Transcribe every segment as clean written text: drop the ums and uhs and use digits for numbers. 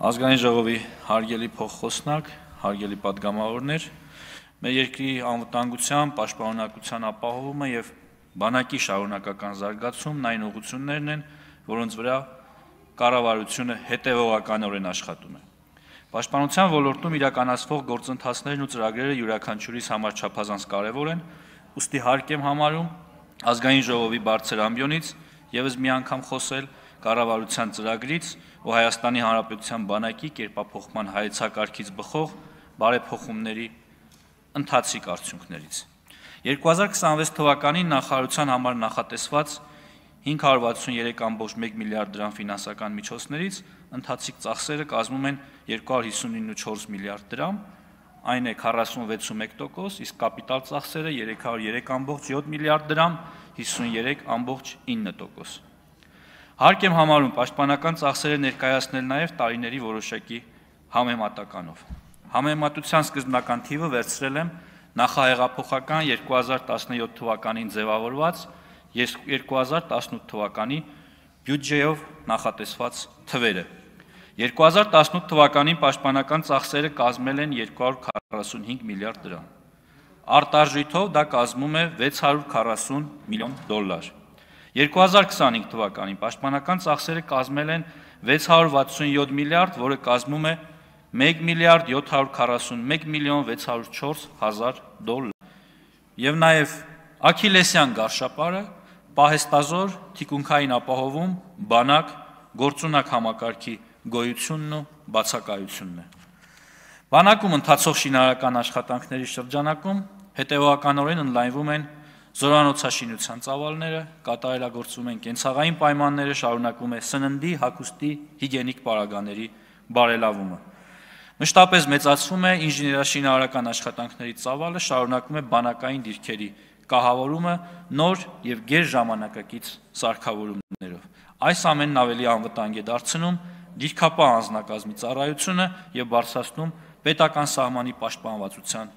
Ազգային ժողովի հարգելի փոխխոսնակ, հարգելի պատգամավորներ, մեր երկրի անվտանգության, պաշտպանունակության ապահովումը եւ բանակի շարունակական զարգացումն այն ուղղություններն են, որոնց վրա կառավարությունը հետևողականորեն աշխատում է։ Պաշտպանության ոլորտում իրականացվող գործընթացներն ու ծրագրերը յուրաքանչյուրիս համար չափազանց կարևոր են, ուստի հարկ եմ համարում ազգային ժողովի բարձր ամբիոնից եւս մի անգամ խոսել կառավարության ծրագրից ու Հայաստանի Հանրապետության բանակի կերպափոխման հայեցակարգից բխող բարեփոխումների ընթացիկ արդյունքներից։ 2026 թվականին նախարարության համար նախատեսված 563.1 միլիարդ դրամ ֆինանսական միջոցներից ընթացիկ ծախսերը կազմում են 259.4 միլիարդ դրամ, այն է 46.1%, իսկ կապիտալ ծախսերը 303.7 միլիարդ դրամ, 53.9%։ Հարկ եմ համարում պաշտպանական ծախսերը ներկայացնել նաև տարիների որոշակի համեմատականով։ Համեմատության սկզբնական թիվը վերցրել եմ նախահեղափոխական 2017 թվականին ձևավորված 2018 թվականի բյուջեով նախատեսված թվերը։ 2018 թվականին պաշտպանական ծախսերը կազմել են 245 միլիարդ դրամ։ Արտարժույթով դա կազմում է $640 միլիոն։ 2025 թվականին պաշտպանական ծախսերը կազմել են 667 միլիարդ, որը կազմում է $1.741.604.000։ Եվ նաև Աքիլեսյան գարշապարը պահեստազոր թիկունքային ապահովում բանակ գործունակ համակարգի գոյությունն ու բացակայությունն է։ Բանակում ընթացող շինարարական աշխատանքների շրջանակում հետևողականորեն ընդլայնվում են զորանոցաշինության ծավալները, կատարելագործվում են կենցաղային պայմանները, շարունակվում է սննդի, հագուստի, հիգիենիկ պարագաների բարելավումը։ Մշտապես մեծացվում է ինժեներաշինարարական աշխատանքների ծավալը, շարունակվում է բանակային դիրքերի կահավորումը նոր եւ գերժամանակակից սարքավորումներով։ Այս ամենն ավելի անվտանգ է դարձնում դիրքապահ անձնակազմի ծառայությունը եւ բարձրացնում պետական սահմանի պաշտպանվածության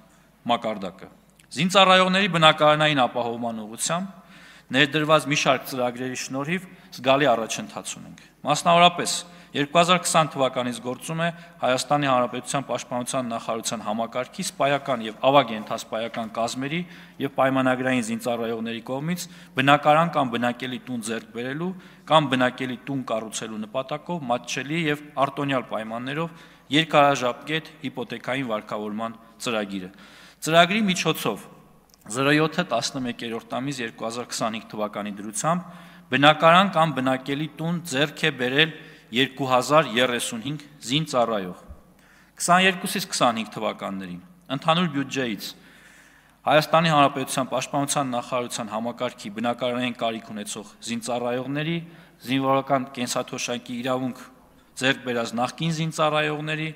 մակարդակը։ Զինծառայողների բնակարանային ապահովման ուղղությամբ ներդրված մի շարք ծրագրերի շնորհիվ զգալի առաջընթաց ունենք։ Մասնավորապես 2020 թվականից գործում է Հայաստանի Հանրապետության պաշտպանության նախարարության համակարգի սպայական եւ ավագ ենթասպայական կազմերի եւ պայմանագրային զինծառայողների կողմից բնակարան կամ բնակելի տուն ձեռք բերելու կամ բնակելի տուն կառուցելու նպատակով մատչելի եւ արտոնյալ պայմաններով երկարաժապկետ հիպոթեքային վարկավորման ծրագիրը։ Ծրագրի միջոցով 07-11-րդ ամիս 2025 թվականի դրությամբ բնակարան կամ բնակելի տուն ձեռք է բերել 2035 զինծառայող։ 22-ից 25 թվականներին ընդհանուր բյուջեից Հայաստանի Հանրապետության պաշտպանության նախարարության համակարգի բնակարանային կարիք ունեցող զինծառայողների, զինվորական կենսաթոշակի իրավունք ձեռք բերած նախկին զինծառայողների,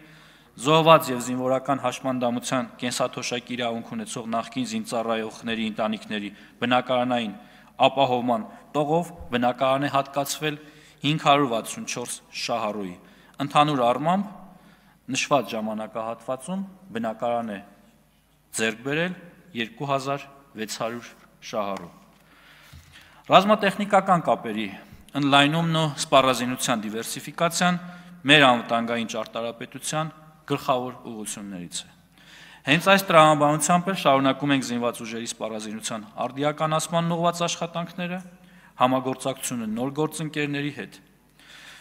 զոհված եւ զինվորական հաշմանդամության կենսաթոշակի իրավունք ունեցող նախկին զինծառայողների ընտանիքների բնակարանային ապահովման տողով բնակարան է հատկացվել 564 շահառուի։ Ընդհանուր առմամբ նշված ժամանակահատվածում բնակարան է ձեռք բերել 2600 շահառու։ Ռազմատեխնիկական կապերի ընդլայնումն ու սպառազինության դիվերսիֆիկացիան մեր անվտանգային ճարտարապետության գլխավոր ուղղություններից է։ Հենց այս տրամաբանությամբ էլ շարունակում ենք զինված ուժերի սպառազինության արդիականացման ուղղված աշխատանքները, համագործակցությունը նոր գործընկերների հետ։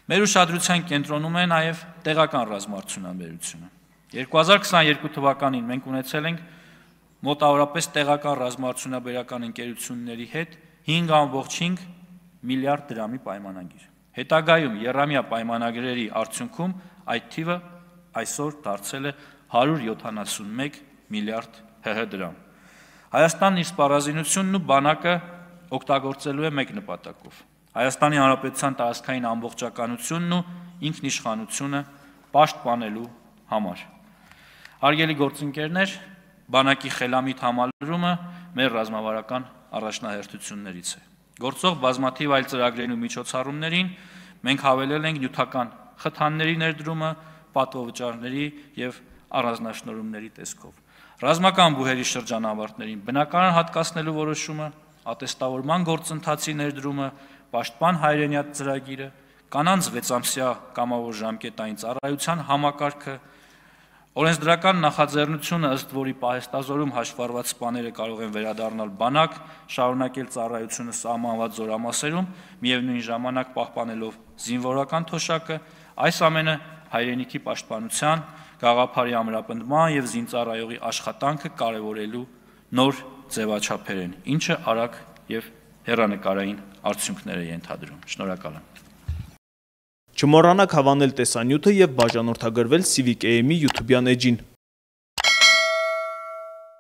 Մեր ուշադրության կենտրոնում է նաև տեղական ռազմաարդյունաբերությունը։ 2022 թվականին մենք ունեցել ենք մոտավորապես տեղական ռազմաարդյունաբերական ընկերությունների հետ 5.5 միլիարդ դրամի պայմանագիր։ Հետագայում եռամյա պայմանագրերի արդյունքում այդ թիվը այսօր դարձել է 171 միլիարդ ՀՀ դրամ։ Հայաստանն իր սպառազինությունն ու բանակը օգտագործելու է մեկ նպատակով՝ Հայաստանի Հանրապետության տարածքային ամբողջականությունն ու ինքնիշխանությունը պաշտպանելու համար։ Հարգելի գործընկերներ, բանակի խելամիտ համալրումը մեր ռազմավարական առաջնահերթություններից է։ Գործող բազմաթիվ այլ ծրագրերին ու միջոցառումներին մենք հավելել ենք նյութական խթանների ներդրումը պատվովճարների եւ առանձնաշնորհումների տեսքով։ Ռազմական բուհերի շրջանավարտներին բնակարան հատկացնելու որոշումը, ատեստավորման գործընթացի ներդրումը, պաշտպան հայրենյաց ծրագիրը, կանանց 6-ամսյա կամավոր ժամկետային ծառայության համակարգը, օրենսդրական նախաձեռնությունը, ըստ որի պահեստազորում հաշվառված սպաները կարող են վերադառնալ բանակ, շարունակել ծառայությունը սահմանված զորամասերում, միևնույն ժամանակ պահպանելով զինվորական թոշակը, այս ամենը հայրենիքի պաշտպանության, գաղափարի ամրապնդման եւ զինծառայողի աշխատանքը կարեւորելու նոր ձևաչափեր են, ինչը արագ եւ հեռանկարային արդյունքներ է ենթադրում։ Շնորհակալ եմ։ Չմոռանաք հավանել տեսանյութը եւ բաժանորդագրվել Civic AM-ի YouTube-յան էջին։